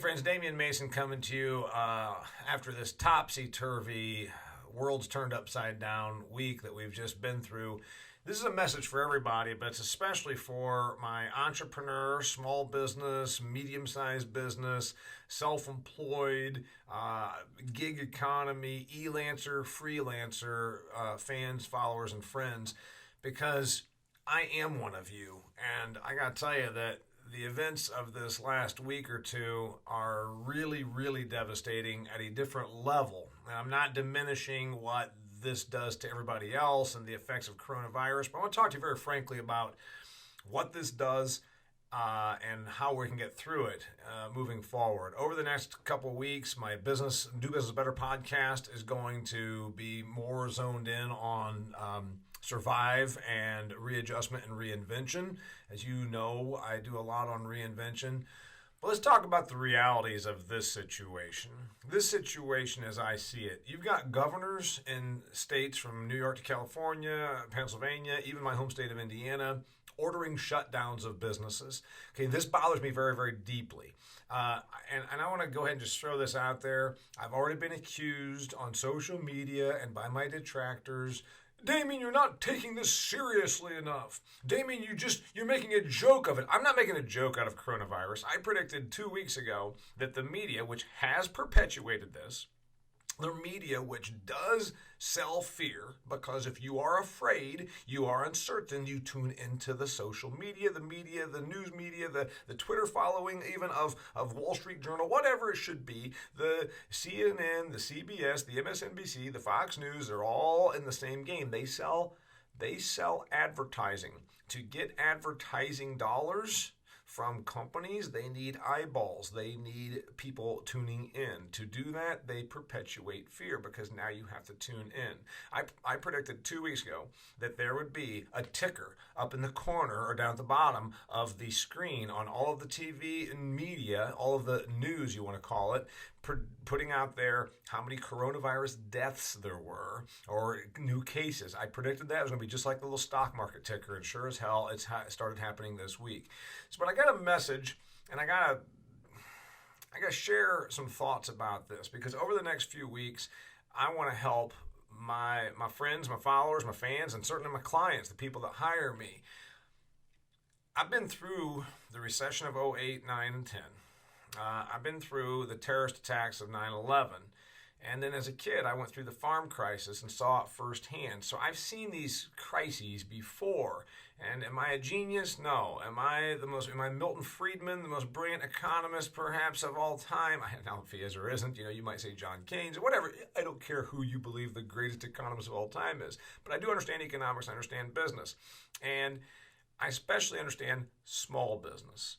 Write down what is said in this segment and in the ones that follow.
friends, Damian Mason coming to you after this topsy-turvy, world's turned upside down week that we've just been through. This is a message for everybody, but it's especially for my entrepreneur, small business, medium-sized business, self-employed, gig economy, e-lancer, freelancer, fans, followers, and friends, because I am one of you. And I got to tell you that the events of this last week or two are really, really devastating at a different level. And I'm not diminishing what this does to everybody else and the effects of coronavirus, but I want to talk to you very frankly about what this does and how we can get through it moving forward. Over the next couple of weeks, my Do Business Better podcast is going to be more zoned in on survive and readjustment and reinvention. As you know, I do a lot on reinvention. But let's talk about the realities of this situation. This situation, as I see it, you've got governors in states from New York to California, Pennsylvania, even my home state of Indiana, ordering shutdowns of businesses. Okay, this bothers me very, very deeply. And I want to go ahead and just throw this out there. I've already been accused on social media and by my detractors, Damian, you're not taking this seriously enough. Damian, you're making a joke of it. I'm not making a joke out of coronavirus. I predicted 2 weeks ago that the media, which has perpetuated this, the media, which does sell fear, because if you are afraid, you are uncertain, you tune into the social media, the news media, the Twitter following even of Wall Street Journal, whatever it should be, the CNN, the CBS, the MSNBC, the Fox News, they're all in the same game. They sell advertising. To get advertising dollars from companies, they need eyeballs. They need people tuning in. To do that, they perpetuate fear because now you have to tune in. I predicted 2 weeks ago that there would be a ticker up in the corner or down at the bottom of the screen on all of the TV and media, all of the news, you want to call it, putting out there how many coronavirus deaths there were or new cases. I predicted that it was going to be just like the little stock market ticker, and sure as hell, it started happening this week. But I got a message, and I got to share some thoughts about this, because over the next few weeks, I want to help my friends, my followers, my fans, and certainly my clients, the people that hire me. I've been through the recession of 08, 9, and 10. I've been through the terrorist attacks of 9/11. And then as a kid, I went through the farm crisis and saw it firsthand. So I've seen these crises before. And am I a genius? No. Am I Milton Friedman, the most brilliant economist perhaps of all time? I don't know if he is or isn't. You might say John Keynes or whatever. I don't care who you believe the greatest economist of all time is. But I do understand economics. I understand business. And I especially understand small business.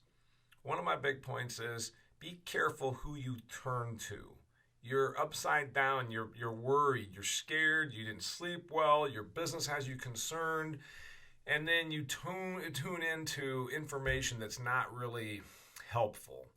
One of my big points is be careful who you turn to. You're upside down, you're worried, you're scared, you didn't sleep well, your business has you concerned, and then you tune into information that's not really helpful.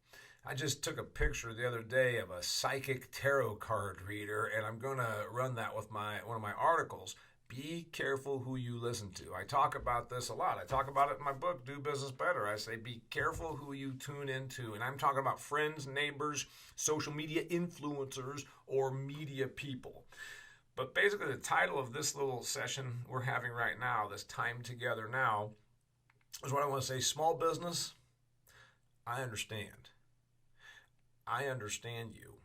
I just took a picture the other day of a psychic tarot card reader, and I'm going to run that with one of my articles. Be careful who you listen to. I talk about this a lot. I talk about it in my book, Do Business Better. I say be careful who you tune into. And I'm talking about friends, neighbors, social media influencers, or media people. But basically the title of this little session we're having right now, this time together now, is what I want to say. Small business, I understand. I understand you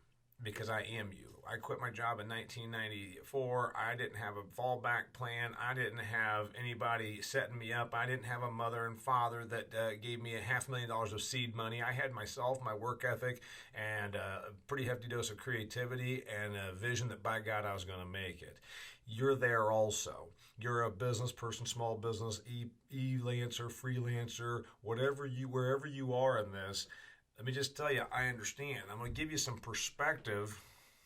because I am you. I quit my job in 1994. I didn't have a fallback plan. I didn't have anybody setting me up. I didn't have a mother and father that gave me $500,000 of seed money. I had myself, my work ethic, and a pretty hefty dose of creativity and a vision that, by God, I was going to make it. You're there also. You're a business person, small business, e-lancer, freelancer, wherever you are in this. Let me just tell you, I understand. I'm going to give you some perspective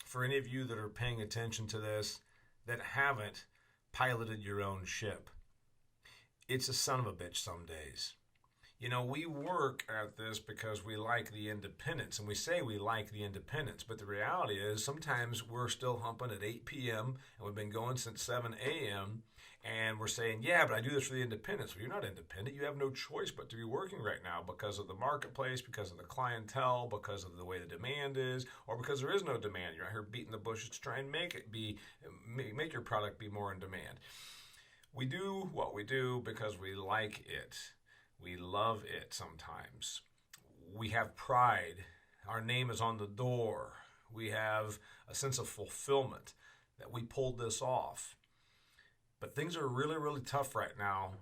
for any of you that are paying attention to this that haven't piloted your own ship. It's a son of a bitch some days. We work at this because we like the independence, and we say we like the independence, but the reality is sometimes we're still humping at 8 p.m., and we've been going since 7 a.m., And we're saying, yeah, but I do this for the independents. Well, you're not independent. You have no choice but to be working right now because of the marketplace, because of the clientele, because of the way the demand is, or because there is no demand. You're out here beating the bushes to try and make your product be more in demand. We do what we do because we like it. We love it sometimes. We have pride. Our name is on the door. We have a sense of fulfillment that we pulled this off. But things are really, really tough right now.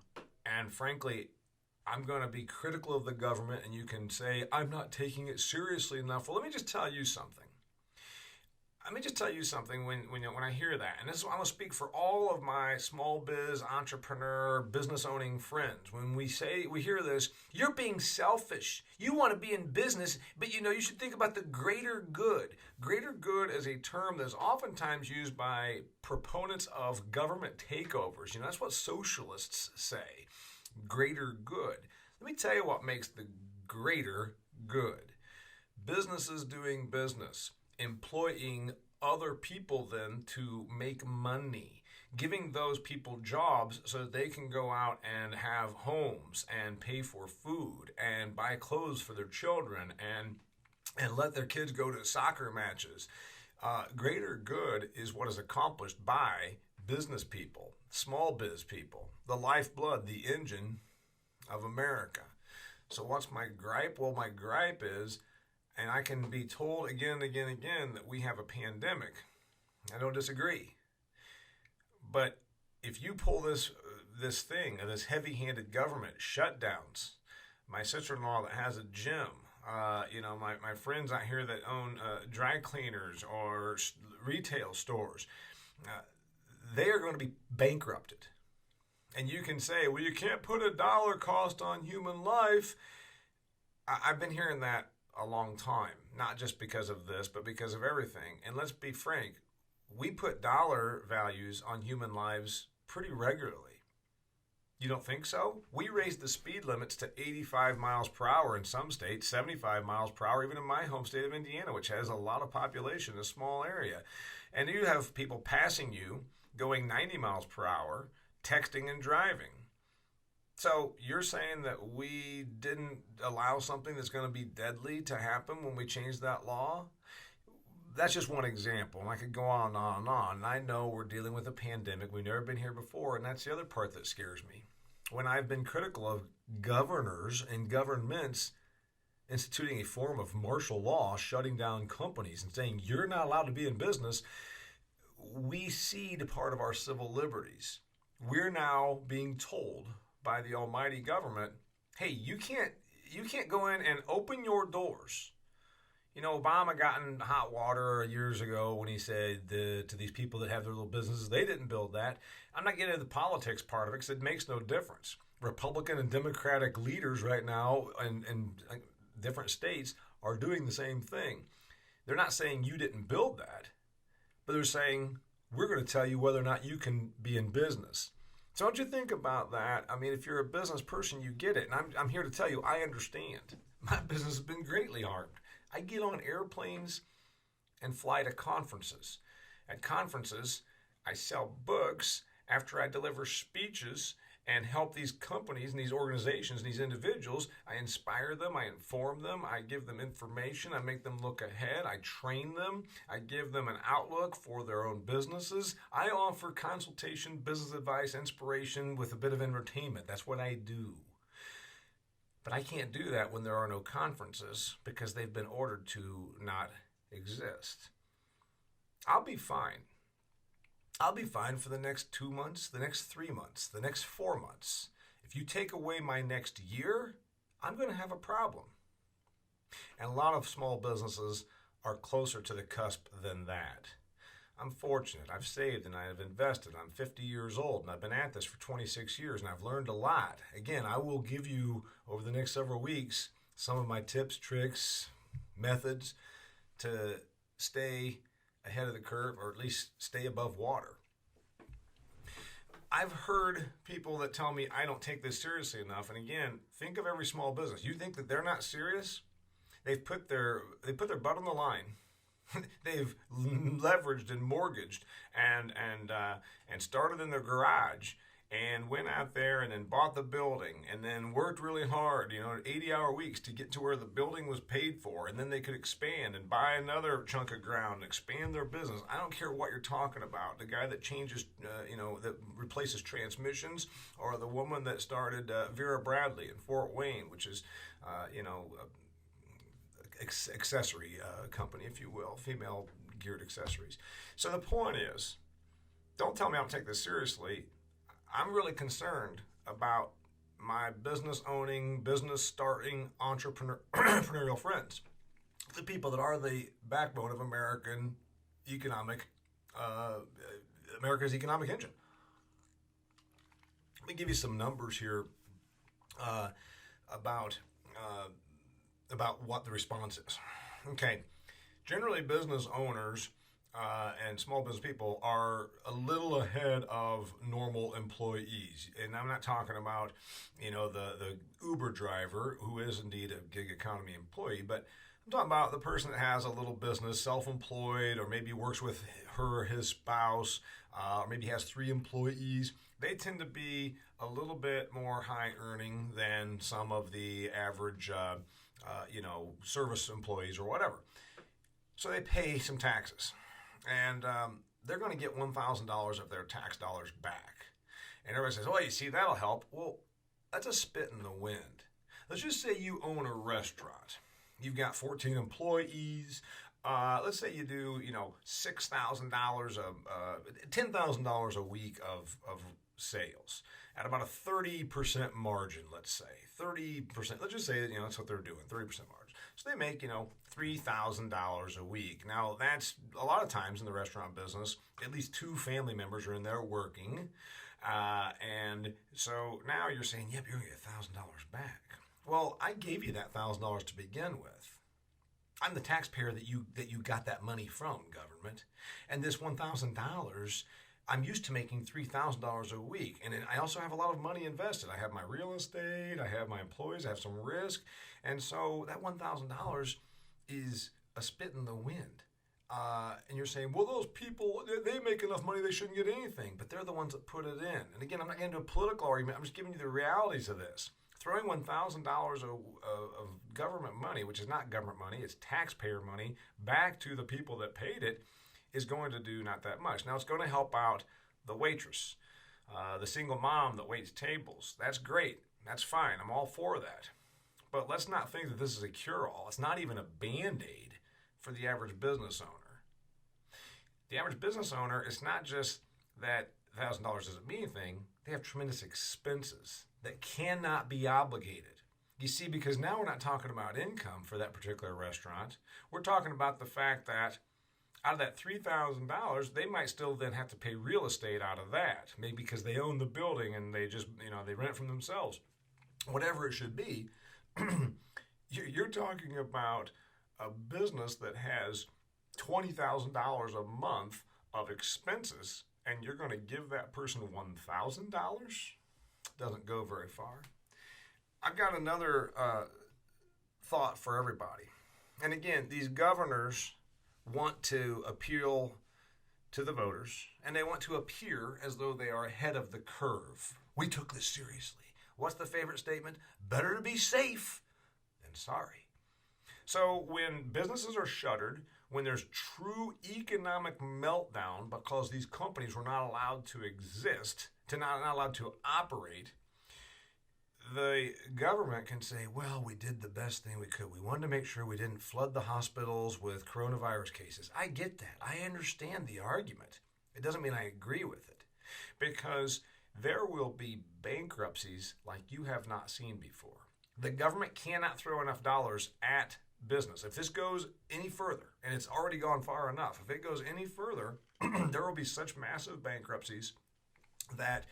And frankly, I'm going to be critical of the government, and you can say, I'm not taking it seriously enough. Well, let me just tell you something. When I hear that, and this is I'm going to speak for all of my small biz, entrepreneur, business owning friends. When we hear this, you're being selfish. You want to be in business, but you should think about the greater good. Greater good is a term that's oftentimes used by proponents of government takeovers. That's what socialists say. Greater good. Let me tell you what makes the greater good. Businesses doing business. Employing other people then to make money, giving those people jobs so that they can go out and have homes and pay for food and buy clothes for their children and let their kids go to soccer matches. Greater good is what is accomplished by business people, small biz people, the lifeblood, the engine of America. So what's my gripe? Well, my gripe is, and I can be told again and again and again that we have a pandemic. I don't disagree. But if you pull this heavy-handed government shutdowns, my sister-in-law that has a gym, my friends out here that own dry cleaners or retail stores, they are going to be bankrupted. And you can say, well, you can't put a dollar cost on human life. I've been hearing that a long time, not just because of this, but because of everything. And let's be frank, we put dollar values on human lives pretty regularly. You don't think so? We raised the speed limits to 85 miles per hour in some states, 75 miles per hour, even in my home state of Indiana, which has a lot of population, a small area. And you have people passing you going 90 miles per hour, texting and driving. So you're saying that we didn't allow something that's going to be deadly to happen when we changed that law? That's just one example, and I could go on and on and on. And I know we're dealing with a pandemic. We've never been here before, and that's the other part that scares me. When I've been critical of governors and governments instituting a form of martial law, shutting down companies and saying you're not allowed to be in business, we cede part of our civil liberties. We're now being told by the almighty government, hey, you can't go in and open your doors. Obama got in hot water years ago when he said to these people that have their little businesses, they didn't build that. I'm not getting into the politics part of it because it makes no difference. Republican and Democratic leaders right now in different states are doing the same thing. They're not saying you didn't build that, but they're saying we're going to tell you whether or not you can be in business. So don't you think about that? I mean, if you're a business person, you get it. And I'm here to tell you, I understand. My business has been greatly harmed. I get on airplanes and fly to conferences. At conferences, I sell books after I deliver speeches and help these companies and these organizations and these individuals. I inspire them, I inform them, I give them information, I make them look ahead, I train them, I give them an outlook for their own businesses. I offer consultation, business advice, inspiration with a bit of entertainment. That's what I do. But I can't do that when there are no conferences because they've been ordered to not exist. I'll be fine. I'll be fine for the next 2 months, the next 3 months, the next 4 months. If you take away my next year, I'm going to have a problem. And a lot of small businesses are closer to the cusp than that. I'm fortunate. I've saved and I've invested. I'm 50 years old and I've been at this for 26 years and I've learned a lot. Again, I will give you over the next several weeks some of my tips, tricks, methods to stay ahead of the curve or at least stay above water. I've heard people that tell me I don't take this seriously enough. And again, think of every small business. You think that they're not serious? They've put their butt on the line. They've leveraged and mortgaged and started in their garage and went out there and then bought the building and then worked really hard, 80-hour weeks to get to where the building was paid for, and then they could expand and buy another chunk of ground and expand their business. I don't care what you're talking about. The guy that changes, that replaces transmissions, or the woman that started Vera Bradley in Fort Wayne, which is, accessory company, if you will, female geared accessories. So the point is, don't tell me I don't take this seriously. I'm really concerned about my business owning, business starting, entrepreneurial friends, the people that are the backbone of America's economic engine. Let me give you some numbers here about what the response is. Okay, generally business owners and small business people are a little ahead of normal employees. And I'm not talking about, the Uber driver who is indeed a gig economy employee, but I'm talking about the person that has a little business, self-employed, or maybe works with her or his spouse, or maybe has 3 employees. They tend to be a little bit more high earning than some of the average, service employees or whatever. So they pay some taxes. And they're going to get $1,000 of their tax dollars back. And everybody says, oh, you see, that'll help. Well, that's a spit in the wind. Let's just say you own a restaurant. You've got 14 employees. Let's say you do, $6,000, $10,000 a week of sales at about a 30% margin, let's say. 30%. Let's just say, that's what they're doing, 30% margin. So they make, $3,000 a week. Now, that's a lot of times in the restaurant business, at least 2 family members are in there working. And so now you're saying, yep, you're going to get $1,000 back. Well, I gave you that $1,000 to begin with. I'm the taxpayer that you got that money from, government. And this $1,000, I'm used to making $3,000 a week. And I also have a lot of money invested. I have my real estate, I have my employees, I have some risk. And so that $1,000 is a spit in the wind. And you're saying, well, those people, they make enough money, they shouldn't get anything. But they're the ones that put it in. And again, I'm not getting into a political argument. I'm just giving you the realities of this. Throwing $1,000 of government money, which is not government money, it's taxpayer money, back to the people that paid it is going to do not that much. Now, it's going to help out the waitress, the single mom that waits tables. That's great. That's fine. I'm all for that. But let's not think that this is a cure-all. It's not even a Band-Aid for the average business owner. The average business owner, it's not just that $1,000 doesn't mean anything. They have tremendous expenses that cannot be obligated. You see, because now we're not talking about income for that particular restaurant. We're talking about the fact that out of that $3,000, they might still then have to pay real estate out of that. Maybe because they own the building and they just, they rent it from themselves. Whatever it should be, you're talking about a business that has $20,000 a month of expenses, and you're going to give that person $1,000? Doesn't go very far. I've got another thought for everybody. And again, these governors want to appeal to the voters, and they want to appear as though they are ahead of the curve. We took this seriously. What's the favorite statement? Better to be safe than sorry. So when businesses are shuttered, when there's true economic meltdown because these companies were not allowed to exist, not allowed to operate, the government can say, well, we did the best thing we could. We wanted to make sure we didn't flood the hospitals with coronavirus cases. I get that. I understand the argument. It doesn't mean I agree with it, because there will be bankruptcies like you have not seen before. The government cannot throw enough dollars at business. If this goes any further, and it's already gone far enough, if it goes any further, there will be such massive bankruptcies that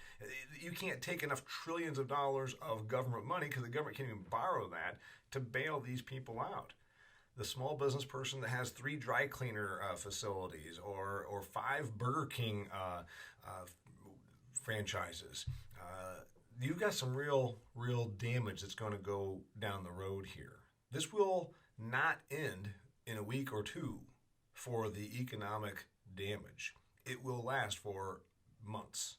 you can't take enough trillions of dollars of government money, because the government can't even borrow that, to bail these people out. The small business person that has 3 dry cleaner facilities or 5 Burger King franchises, you've got some real damage that's going to go down the road here. This will not end in a week or 2 for the economic damage. It will last for months.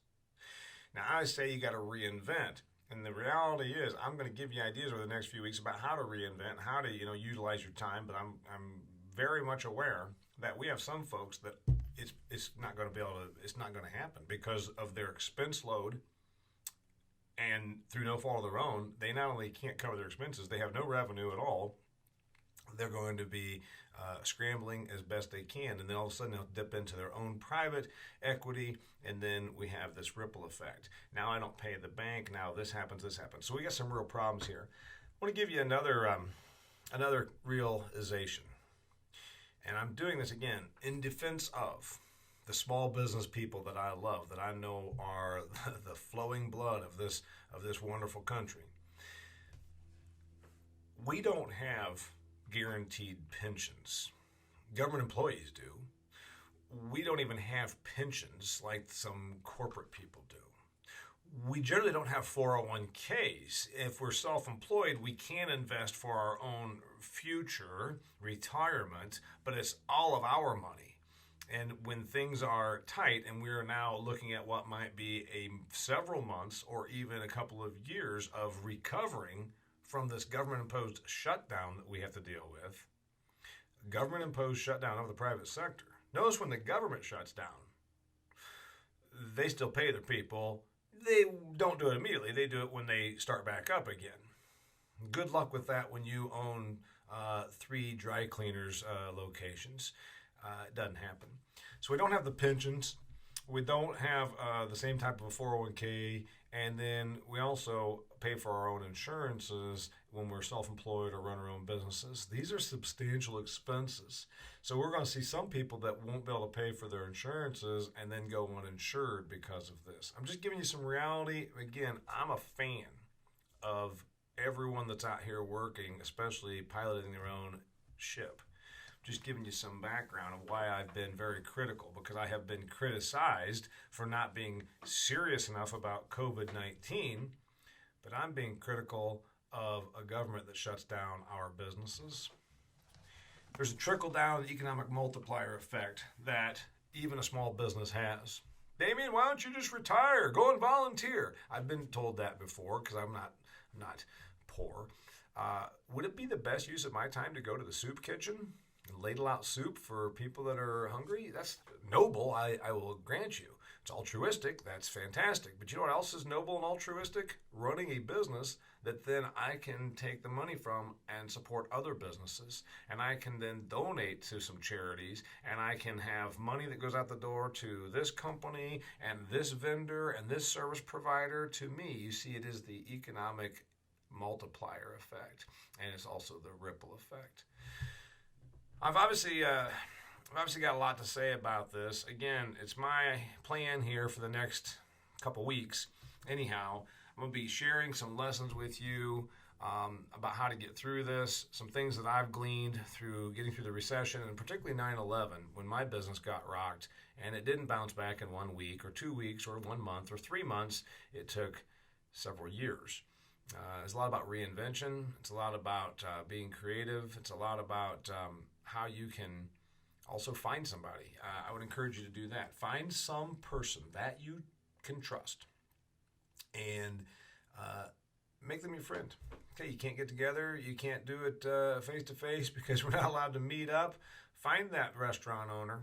Now, I say you got to reinvent. And the reality is, I'm going to give you ideas over the next few weeks about how to reinvent, how to utilize your time. But I'm very much aware that we have some folks that it's not going to be able to, it's not going to happen because of their expense load, and through no fault of their own, they not only can't cover their expenses, they have no revenue at all. They're going to be scrambling as best they can, and then all of a sudden they'll dip into their own private equity, and then we have this ripple effect. Now I don't pay the bank. Now this happens. So we got some real problems here. I want to give you another realization, and I'm doing this again in defense of the small business people that I love, that I know are the flowing blood of this wonderful country. We don't have guaranteed pensions. Government employees do. We don't even have pensions like some corporate people do. We generally don't have 401ks. If we're self-employed, we can invest for our own future retirement, but it's all of our money. And when things are tight and we're now looking at what might be several months or even a couple of years of recovering from this government-imposed shutdown that we have to deal with, government-imposed shutdown of the private sector. Notice when the government shuts down, they still pay their people. They don't do it immediately. They do it when they start back up again. Good luck with that when you own 3 dry cleaners locations. It doesn't happen. So we don't have the pensions. We don't have the same type of a 401k. And then we also pay for our own insurances when we're self-employed or run our own businesses. These are substantial expenses. So we're going to see some people that won't be able to pay for their insurances and then go uninsured because of this. I'm just giving you some reality. Again, I'm a fan of everyone that's out here working, especially piloting their own ship. Just giving you some background of why I've been very critical, because I have been criticized for not being serious enough about COVID-19, but I'm being critical of a government that shuts down our businesses. There's a trickle-down economic multiplier effect that even a small business has. Damian, why don't you just retire? Go and volunteer. I've been told that before because I'm not poor. Would it be the best use of my time to go to the soup kitchen and ladle out soup for people that are hungry? That's noble, I will grant you. It's altruistic, that's fantastic. But you know what else is noble and altruistic? Running a business that then I can take the money from and support other businesses. And I can then donate to some charities, and I can have money that goes out the door to this company and this vendor and this service provider to me. You see, it is the economic multiplier effect, and it's also the ripple effect. I've obviously got a lot to say about this. Again, it's my plan here for the next couple weeks. Anyhow, I'm going to be sharing some lessons with you about how to get through this, some things that I've gleaned through getting through the recession, and particularly 9/11, when my business got rocked, and it didn't bounce back in 1 week or 2 weeks or 1 month or 3 months. It took several years. It's a lot about reinvention. It's a lot about being creative. It's a lot about how you can also find somebody. I would encourage you to do that. Find some person that you can trust and make them your friend. Okay, you can't get together. You can't do it face-to-face because we're not allowed to meet up. Find that restaurant owner.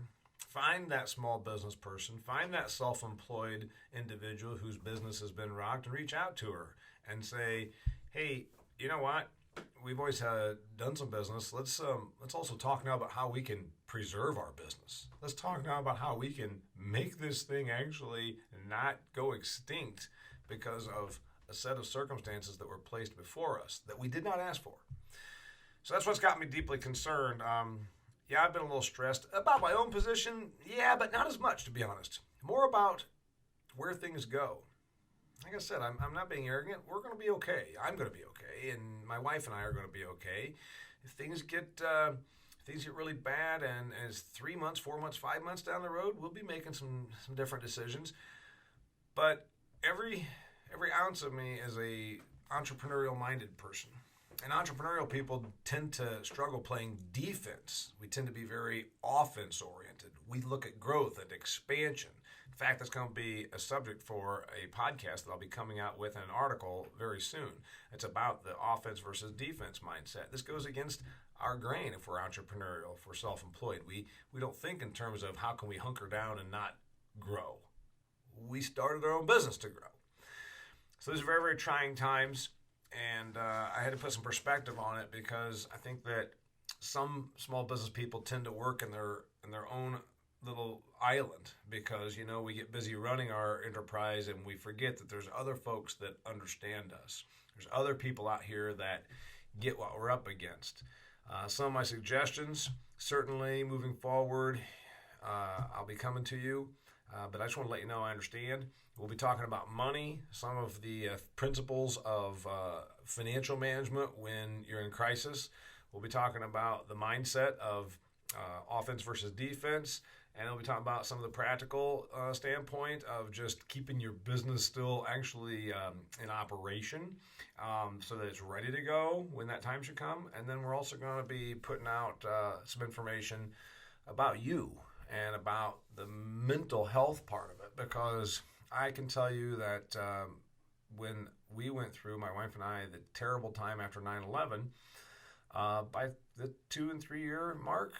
Find that small business person. Find that self-employed individual whose business has been rocked and reach out to her and say, hey, you know what? We've always done some business. Let's also talk now about how we can preserve our business. Let's talk now about how we can make this thing actually not go extinct because of a set of circumstances that were placed before us that we did not ask for. So that's what's got me deeply concerned. Yeah, I've been a little stressed about my own position. Yeah, but not as much, to be honest. More about where things go. Like I said, I'm not being arrogant. We're going to be okay. I'm going to be okay, and my wife and I are going to be okay. If things get really bad, and as 3 months, 4 months, 5 months down the road, we'll be making some different decisions. But every ounce of me is a entrepreneurial-minded person. And entrepreneurial people tend to struggle playing defense. We tend to be very offense-oriented. We look at growth and expansion, In fact, that's going to be a subject for a podcast that I'll be coming out with in an article very soon. It's about the offense versus defense mindset. This goes against our grain if we're entrepreneurial, if we're self-employed. We don't think in terms of how can we hunker down and not grow. We started our own business to grow. So these are very, very trying times, and I had to put some perspective on it because I think that some small business people tend to work in their own little island because, we get busy running our enterprise and we forget that there's other folks that understand us. There's other people out here that get what we're up against. Some of my suggestions, certainly moving forward, I'll be coming to you, but I just want to let you know I understand. We'll be talking about money, some of the principles of financial management when you're in crisis. We'll be talking about the mindset of offense versus defense. And we'll be talking about some of the practical standpoint of just keeping your business still actually in operation so that it's ready to go when that time should come. And then we're also going to be putting out some information about you and about the mental health part of it, because I can tell you that when we went through, my wife and I, the terrible time after 9/11, by the 2 and 3 year mark,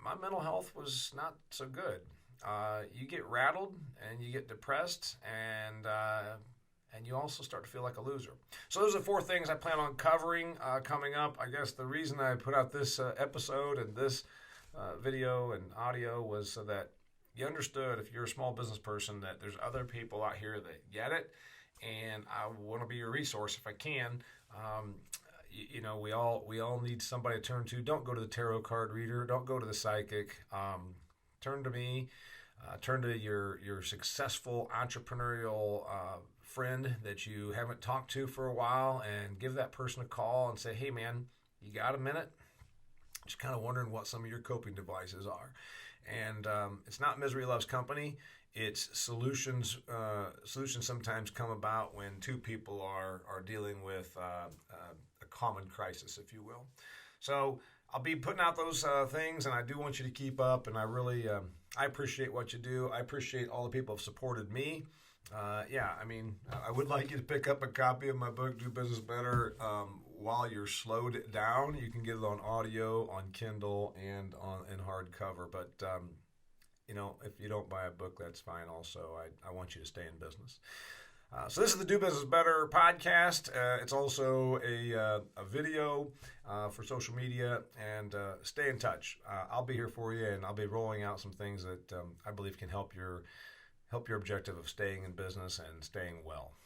my mental health was not so good. You get rattled and you get depressed, and you also start to feel like a loser. So those are 4 things I plan on covering coming up. I guess the reason I put out this episode and this video and audio was so that you understood, if you're a small business person, that there's other people out here that get it, and I want to be your resource if I can. We all need somebody to turn to. Don't go to the tarot card reader. Don't go to the psychic. Turn to me. Turn to your successful entrepreneurial friend that you haven't talked to for a while, and give that person a call and say, "Hey, man, you got a minute?" Just kind of wondering what some of your coping devices are. And it's not misery loves company. It's solutions. Solutions sometimes come about when 2 people are dealing with a common crisis, if you will. So I'll be putting out those things, and I do want you to keep up. And I really, I appreciate what you do. I appreciate all the people who have supported me. I would like you to pick up a copy of my book, Do Business Better, while you're slowed down. You can get it on audio, on Kindle, and in hardcover. But if you don't buy a book, that's fine. Also, I want you to stay in business. So this is the Do Business Better podcast. It's also a video for social media, and stay in touch. I'll be here for you, and I'll be rolling out some things that I believe can help your objective of staying in business and staying well.